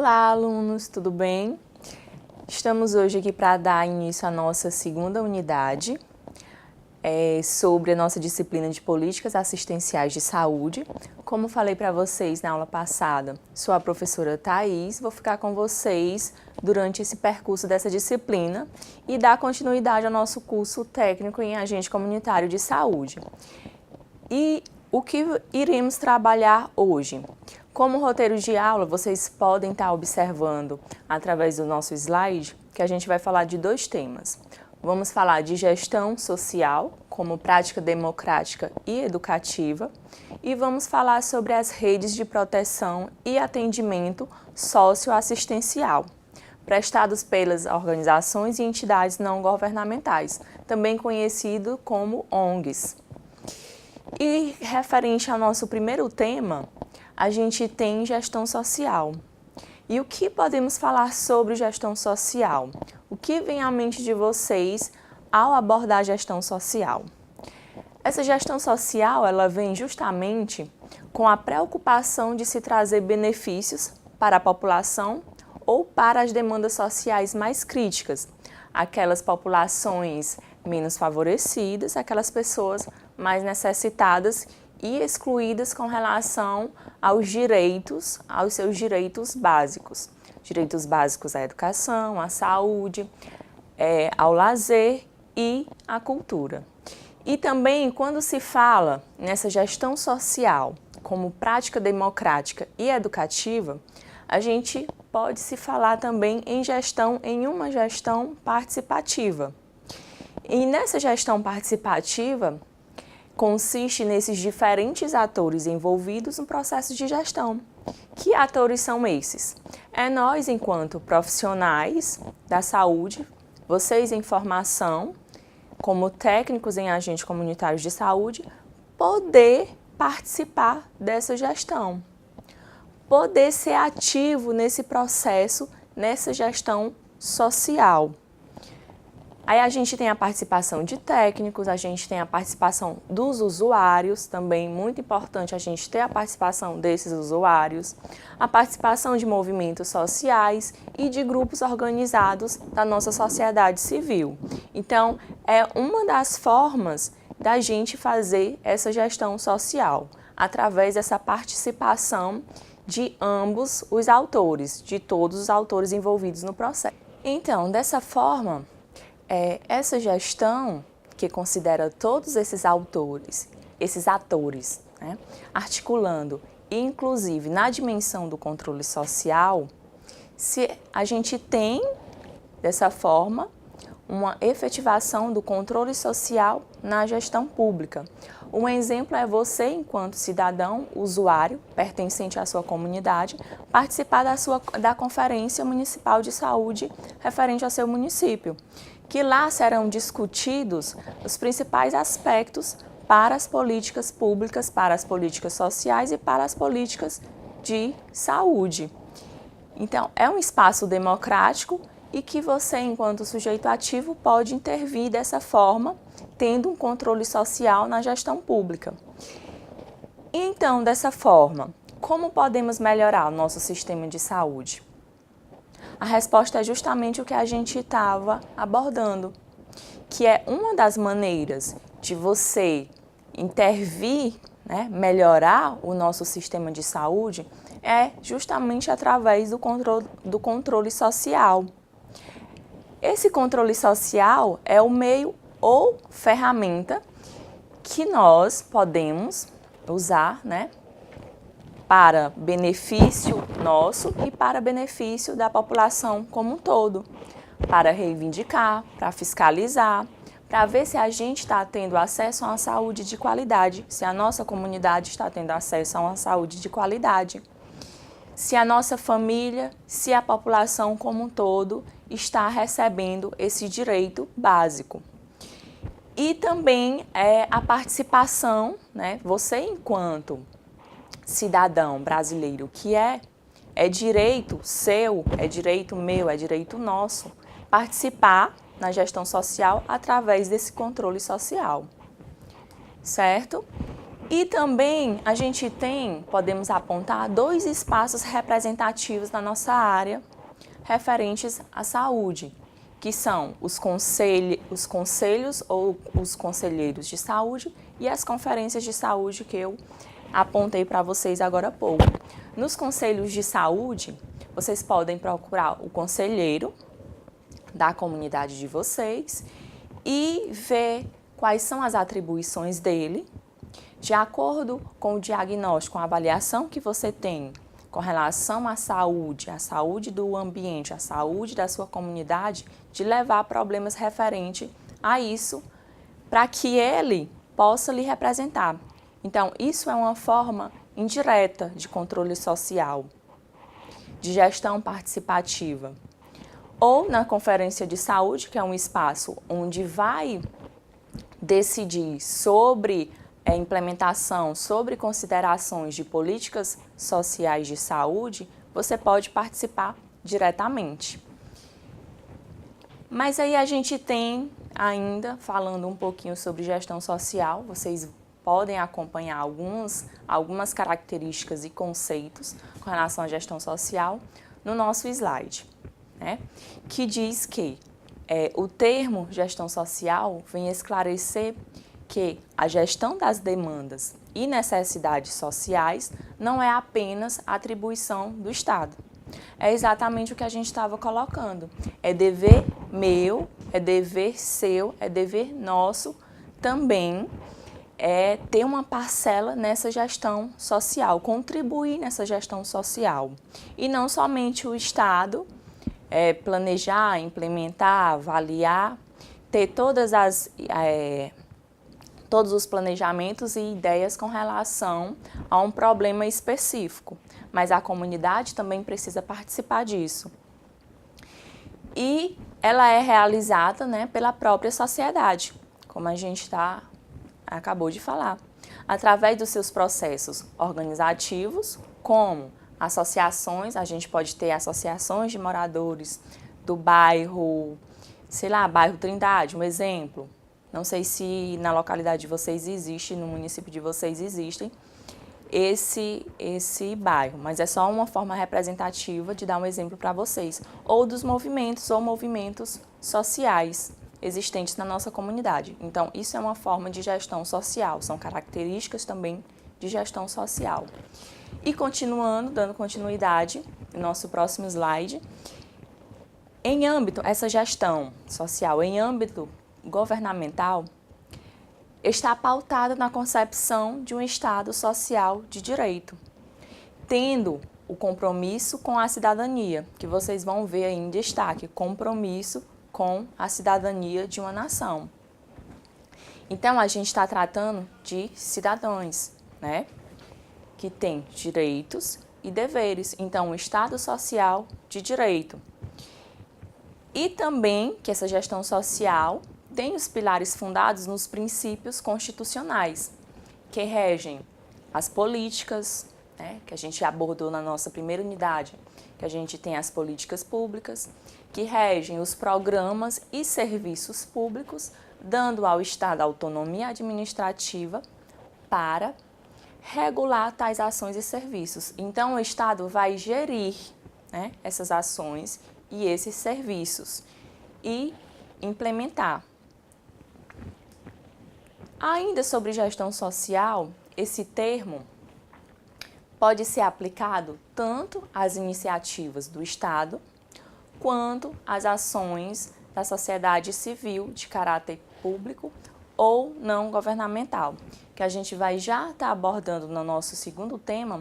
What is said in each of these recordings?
Olá, alunos, tudo bem? Estamos hoje aqui para dar início à nossa segunda unidade sobre a nossa disciplina de Políticas Assistenciais de Saúde. Como falei para vocês na aula passada, sou a professora Thaís, vou ficar com vocês durante esse percurso dessa disciplina e dar continuidade ao nosso curso técnico em Agente Comunitário de Saúde. E o que iremos trabalhar hoje? Como roteiro de aula, vocês podem estar observando através do nosso slide que a gente vai falar de dois temas. Vamos falar de gestão social, como prática democrática e educativa, e vamos falar sobre as redes de proteção e atendimento socioassistencial, prestados pelas organizações e entidades não governamentais, também conhecido como ONGs. E referente ao nosso primeiro tema, a gente tem gestão social. E o que podemos falar sobre gestão social? O que vem à mente de vocês ao abordar a gestão social? Essa gestão social, ela vem justamente com a preocupação de se trazer benefícios para a população ou para as demandas sociais mais críticas, aquelas populações menos favorecidas, aquelas pessoas mais necessitadas e excluídas com relação aos seus direitos básicos. Direitos básicos à educação, à saúde, ao lazer e à cultura. E também, quando se fala nessa gestão social como prática democrática e educativa, a gente pode se falar também em uma gestão participativa. E nessa gestão participativa, consiste nesses diferentes atores envolvidos no processo de gestão. Que atores são esses? Nós, enquanto profissionais da saúde, vocês em formação, como técnicos em agentes comunitários de saúde, poder participar dessa gestão, poder ser ativo nesse processo, nessa gestão social. Aí a gente tem a participação de técnicos, a gente tem a participação dos usuários, também muito importante a gente ter a participação desses usuários, a participação de movimentos sociais e de grupos organizados da nossa sociedade civil. Então, é uma das formas da gente fazer essa gestão social, através dessa participação de ambos os autores, de todos os autores envolvidos no processo. Então, dessa forma, essa gestão, que considera todos esses autores, esses atores, né, articulando, inclusive na dimensão do controle social, se a gente tem, dessa forma, uma efetivação do controle social na gestão pública. Um exemplo é você, enquanto cidadão, usuário, pertencente à sua comunidade, participar da Conferência Municipal de Saúde referente ao seu município, que lá serão discutidos os principais aspectos para as políticas públicas, para as políticas sociais e para as políticas de saúde. Então, é um espaço democrático e que você, enquanto sujeito ativo, pode intervir dessa forma, tendo um controle social na gestão pública. Então, dessa forma, como podemos melhorar o nosso sistema de saúde? A resposta é justamente o que a gente estava abordando, que é uma das maneiras de você intervir, né, melhorar o nosso sistema de saúde, é justamente através do controle social. Esse controle social é o meio ou ferramenta que nós podemos usar, né, para benefício nosso e para benefício da população como um todo, para reivindicar, para fiscalizar, para ver se a gente está tendo acesso a uma saúde de qualidade, se a nossa comunidade está tendo acesso a uma saúde de qualidade, se a nossa família, se a população como um todo está recebendo esse direito básico. E também a participação, né, você enquanto cidadão brasileiro, que é direito seu, é direito meu, é direito nosso, participar na gestão social através desse controle social, certo? E também a gente podemos apontar 2 espaços representativos na nossa área referentes à saúde, que são os conselhos ou os conselheiros de saúde e as conferências de saúde que eu apontei para vocês agora há pouco. Nos conselhos de saúde, vocês podem procurar o conselheiro da comunidade de vocês e ver quais são as atribuições dele, de acordo com o diagnóstico, com a avaliação que você tem com relação à saúde do ambiente, à saúde da sua comunidade, de levar problemas referentes a isso, para que ele possa lhe representar. Então, isso é uma forma indireta de controle social, de gestão participativa. Ou na conferência de saúde, que é um espaço onde vai decidir sobre implementação, sobre considerações de políticas sociais de saúde, você pode participar diretamente. Mas aí a gente tem ainda, falando um pouquinho sobre gestão social, vocês podem acompanhar algumas características e conceitos com relação à gestão social no nosso slide, né? Que diz que o termo gestão social vem esclarecer que a gestão das demandas e necessidades sociais não é apenas atribuição do Estado. É exatamente o que a gente estava colocando. É dever meu, é dever seu, é dever nosso também ter uma parcela nessa gestão social, contribuir nessa gestão social. E não somente o Estado planejar, implementar, avaliar, ter todos os planejamentos e ideias com relação a um problema específico, mas a comunidade também precisa participar disso. E ela é realizada, né, pela própria sociedade, como a gente acabou de falar, através dos seus processos organizativos, como associações, a gente pode ter associações de moradores do bairro, sei lá, bairro Trindade, um exemplo. Não sei se na localidade de vocês existe, no município de vocês existem esse bairro, mas é só uma forma representativa de dar um exemplo para vocês. Ou dos movimentos ou movimentos sociais existentes na nossa comunidade. Então, isso é uma forma de gestão social, são características também de gestão social. E continuando, dando continuidade, no nosso próximo slide, essa gestão social em âmbito governamental está pautada na concepção de um Estado social de direito, tendo o compromisso com a cidadania, que vocês vão ver aí em destaque, compromisso com a cidadania de uma nação. Então, a gente está tratando de cidadãos, né, que têm direitos e deveres. Então, um Estado social de direito. E também que essa gestão social tem os pilares fundados nos princípios constitucionais, que regem as políticas, né, que a gente abordou na nossa primeira unidade, que a gente tem as políticas públicas, que regem os programas e serviços públicos, dando ao Estado autonomia administrativa para regular tais ações e serviços. Então, o Estado vai gerir, né, essas ações e esses serviços e implementar. Ainda sobre gestão social, esse termo pode ser aplicado tanto às iniciativas do Estado quanto às ações da sociedade civil de caráter público ou não governamental, que a gente vai já estar abordando no nosso segundo tema,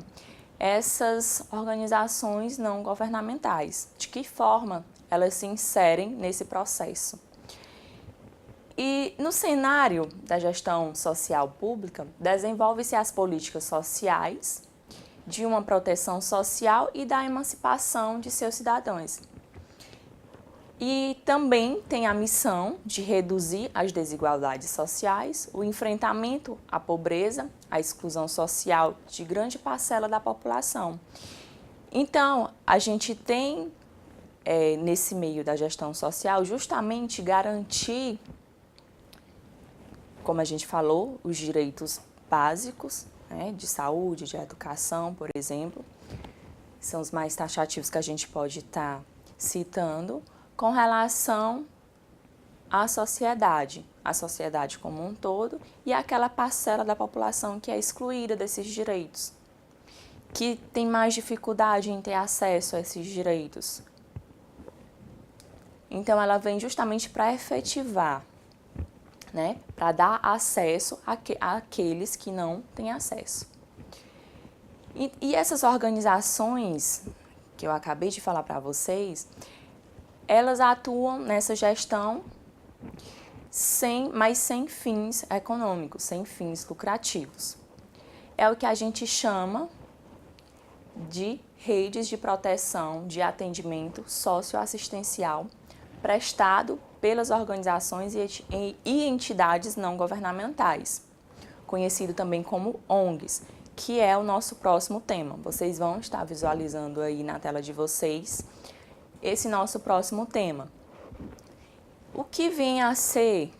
essas organizações não governamentais, de que forma elas se inserem nesse processo. E no cenário da gestão social pública, desenvolve-se as políticas sociais de uma proteção social e da emancipação de seus cidadãos. E também tem a missão de reduzir as desigualdades sociais, o enfrentamento à pobreza, à exclusão social de grande parcela da população. Então, a gente tem, nesse meio da gestão social, justamente garantir, como a gente falou, os direitos básicos, né, de saúde, de educação, por exemplo. São os mais taxativos que a gente pode estar citando, com relação à sociedade como um todo e aquela parcela da população que é excluída desses direitos, que tem mais dificuldade em ter acesso a esses direitos. Então, ela vem justamente para efetivar, né, para dar acesso àqueles que não têm acesso. E essas organizações que eu acabei de falar para vocês, elas atuam nessa gestão mas sem fins econômicos, sem fins lucrativos. É o que a gente chama de redes de proteção de atendimento socioassistencial prestado pelas organizações e entidades não governamentais, conhecido também como ONGs, que é o nosso próximo tema. Vocês vão estar visualizando aí na tela de vocês esse nosso próximo tema. O que vem a ser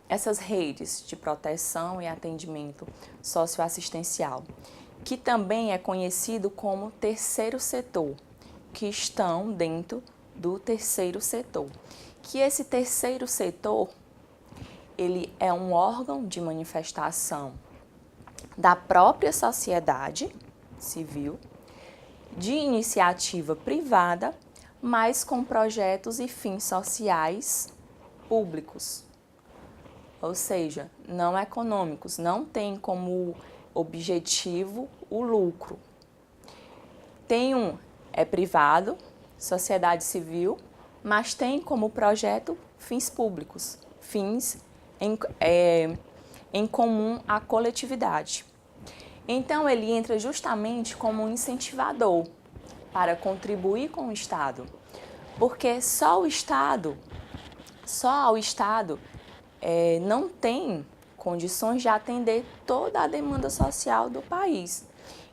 essas redes de proteção e atendimento socioassistencial, que também é conhecido como terceiro setor, que estão dentro do terceiro setor. Que esse terceiro setor, ele é um órgão de manifestação da própria sociedade civil, de iniciativa privada, mas com projetos e fins sociais públicos, ou seja, não econômicos, não tem como objetivo o lucro. É privado, sociedade civil, mas tem como projeto fins públicos, fins em comum à coletividade. Então, ele entra justamente como um incentivador para contribuir com o Estado, porque só o Estado não tem condições de atender toda a demanda social do país.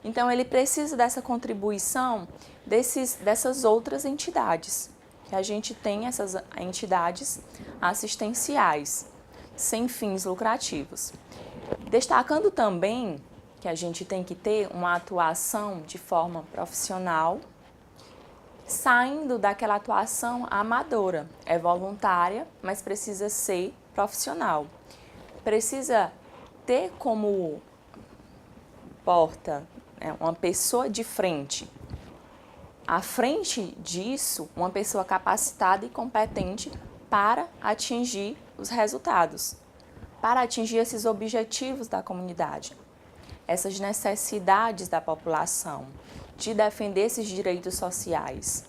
Então, ele precisa dessa contribuição dessas outras entidades, que a gente tem essas entidades assistenciais, sem fins lucrativos. Destacando também que a gente tem que ter uma atuação de forma profissional, saindo daquela atuação amadora. É voluntária, mas precisa ser profissional. Precisa ter como porta, né, uma pessoa de frente. À frente disso, uma pessoa capacitada e competente para atingir os resultados, para atingir esses objetivos da comunidade, essas necessidades da população, de defender esses direitos sociais.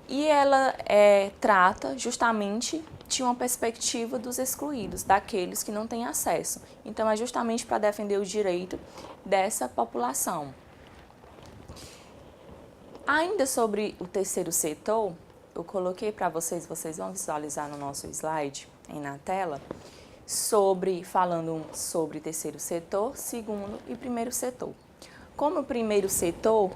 E ela trata justamente de uma perspectiva dos excluídos, daqueles que não têm acesso. Então, é justamente para defender o direito dessa população. Ainda sobre o terceiro setor, eu coloquei para vocês vão visualizar no nosso slide, aí na tela, falando sobre terceiro setor, segundo e primeiro setor. Como o primeiro setor,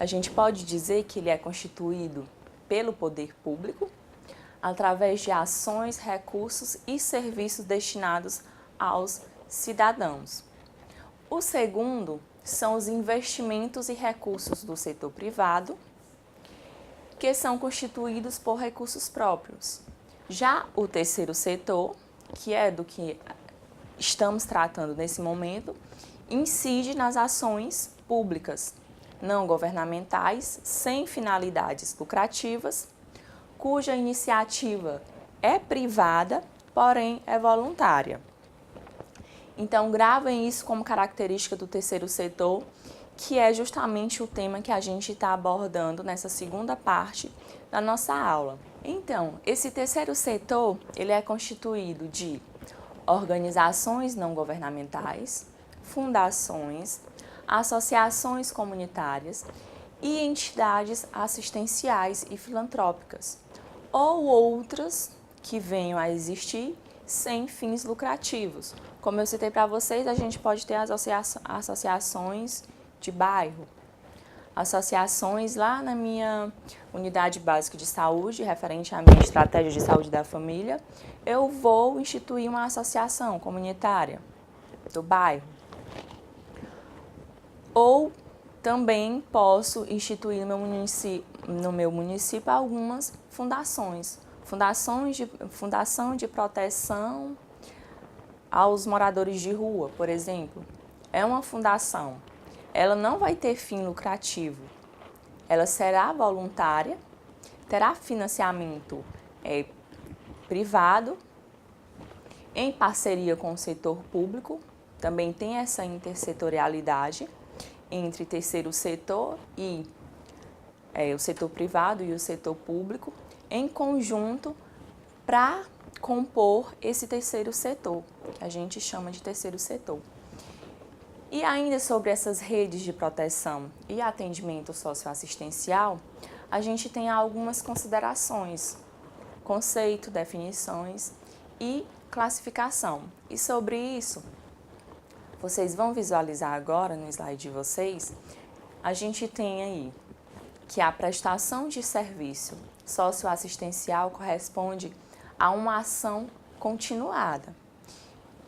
a gente pode dizer que ele é constituído pelo poder público, através de ações, recursos e serviços destinados aos cidadãos. O segundo são os investimentos e recursos do setor privado, que são constituídos por recursos próprios. Já o terceiro setor, que é do que estamos tratando nesse momento, incide nas ações públicas, não governamentais, sem finalidades lucrativas, cuja iniciativa é privada, porém é voluntária. Então, gravem isso como característica do terceiro setor, que é justamente o tema que a gente está abordando nessa segunda parte da nossa aula. Então, esse terceiro setor, ele é constituído de organizações não governamentais, fundações, associações comunitárias e entidades assistenciais e filantrópicas, ou outras que venham a existir sem fins lucrativos. Como eu citei para vocês, a gente pode ter as associações de bairro, associações lá na minha unidade básica de saúde, referente à minha estratégia de saúde da família, eu vou instituir uma associação comunitária. do bairro. Ou também posso instituir no meu município algumas fundações. Fundação de proteção aos moradores de rua, por exemplo. É uma fundação. Ela não vai ter fim lucrativo. Ela será voluntária, terá financiamento privado, em parceria com o setor público. Também tem essa intersetorialidade entre terceiro setor e o setor privado e o setor público, em conjunto para compor esse terceiro setor, que a gente chama de terceiro setor. E ainda sobre essas redes de proteção e atendimento socioassistencial, a gente tem algumas considerações, conceito, definições e classificação. E sobre isso, vocês vão visualizar agora no slide de vocês, a gente tem aí que a prestação de serviço socioassistencial corresponde a uma ação continuada.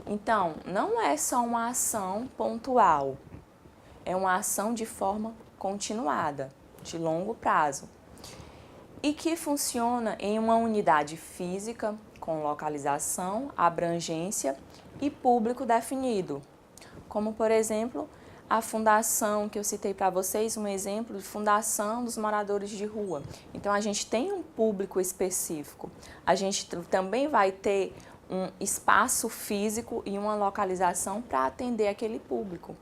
Então, não é só uma ação pontual, é uma ação de forma continuada, de longo prazo, e que funciona em uma unidade física com localização, abrangência e público definido, como, por exemplo, a fundação que eu citei para vocês, um exemplo de fundação dos moradores de rua. Então, a gente tem um público específico. A gente também vai ter um espaço físico e uma localização para atender aquele público.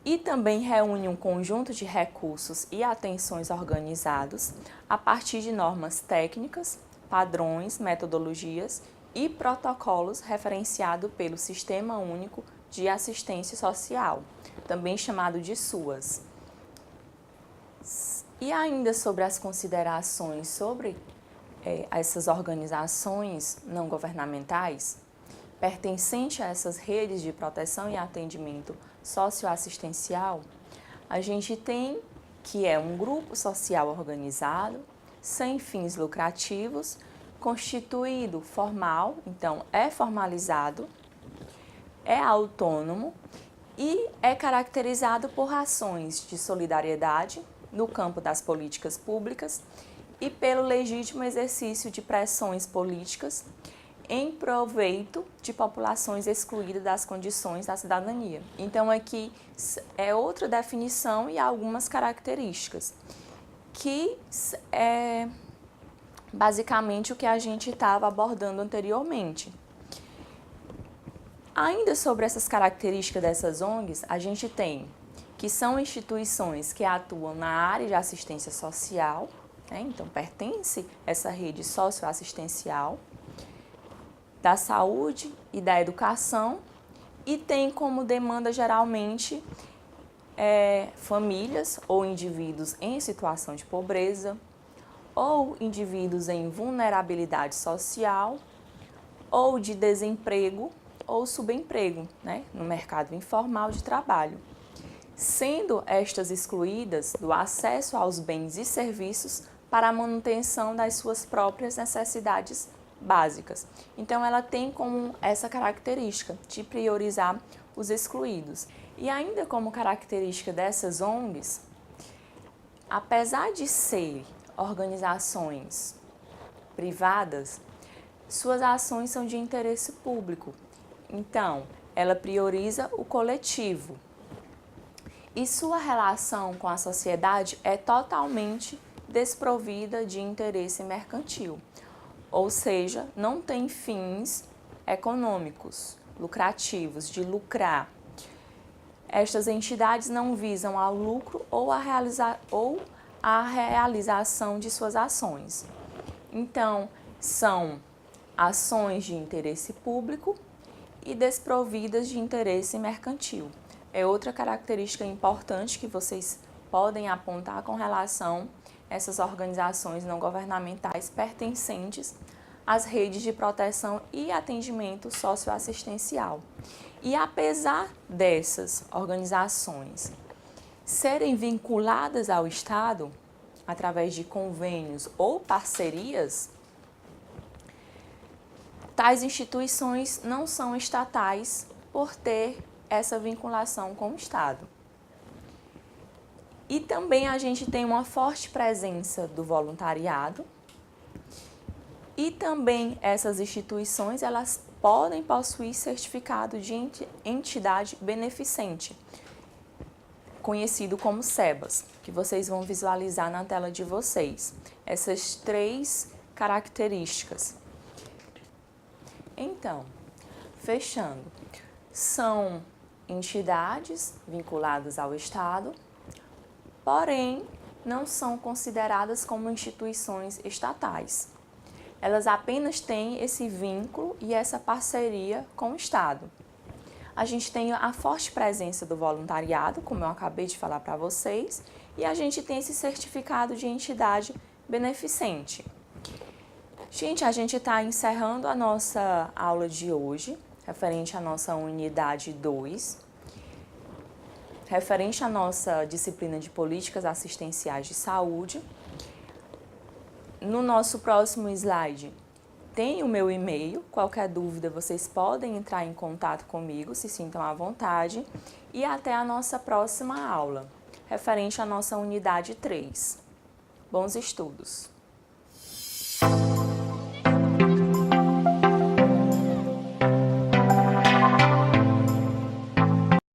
E também reúne um conjunto de recursos e atenções organizados a partir de normas técnicas, padrões, metodologias e protocolos referenciados pelo Sistema Único de Assistência Social, também chamado de SUAS. E ainda sobre as considerações sobre essas organizações não governamentais, pertencente a essas redes de proteção e atendimento socioassistencial, a gente tem que é um grupo social organizado, sem fins lucrativos, constituído formal, então é formalizado, é autônomo e é caracterizado por ações de solidariedade no campo das políticas públicas e pelo legítimo exercício de pressões políticas em proveito de populações excluídas das condições da cidadania. Então, aqui é outra definição e algumas características, que é basicamente o que a gente estava abordando anteriormente. Ainda sobre essas características dessas ONGs, a gente tem que são instituições que atuam na área de assistência social, então pertence essa rede socioassistencial, da saúde e da educação, e tem como demanda geralmente famílias ou indivíduos em situação de pobreza, ou indivíduos em vulnerabilidade social, ou de desemprego, ou subemprego, no mercado informal de trabalho, sendo estas excluídas do acesso aos bens e serviços para a manutenção das suas próprias necessidades básicas. Então, ela tem como essa característica de priorizar os excluídos. E ainda como característica dessas ONGs, apesar de ser organizações privadas, suas ações são de interesse público. Então, ela prioriza o coletivo. E sua relação com a sociedade é totalmente desprovida de interesse mercantil. Ou seja, não tem fins econômicos, lucrativos, de lucrar. Estas entidades não visam ao lucro ou a realização de suas ações. Então, são ações de interesse público e desprovidas de interesse mercantil. É outra característica importante que vocês podem apontar com relação a essas organizações não governamentais pertencentes às redes de proteção e atendimento socioassistencial. E apesar dessas organizações serem vinculadas ao Estado através de convênios ou parcerias, tais instituições não são estatais por ter essa vinculação com o Estado. E também a gente tem uma forte presença do voluntariado. E também essas instituições, elas podem possuir certificado de entidade beneficente, conhecido como SEBAS, que vocês vão visualizar na tela de vocês. Essas 3 características. Então, fechando, são entidades vinculadas ao Estado, porém não são consideradas como instituições estatais. Elas apenas têm esse vínculo e essa parceria com o Estado. A gente tem a forte presença do voluntariado, como eu acabei de falar para vocês, e a gente tem esse certificado de entidade beneficente. Gente, a gente está encerrando a nossa aula de hoje, referente à nossa unidade 2, referente à nossa disciplina de políticas assistenciais de saúde. No nosso próximo slide tem o meu e-mail, qualquer dúvida vocês podem entrar em contato comigo, se sintam à vontade, e até a nossa próxima aula, referente à nossa unidade 3. Bons estudos!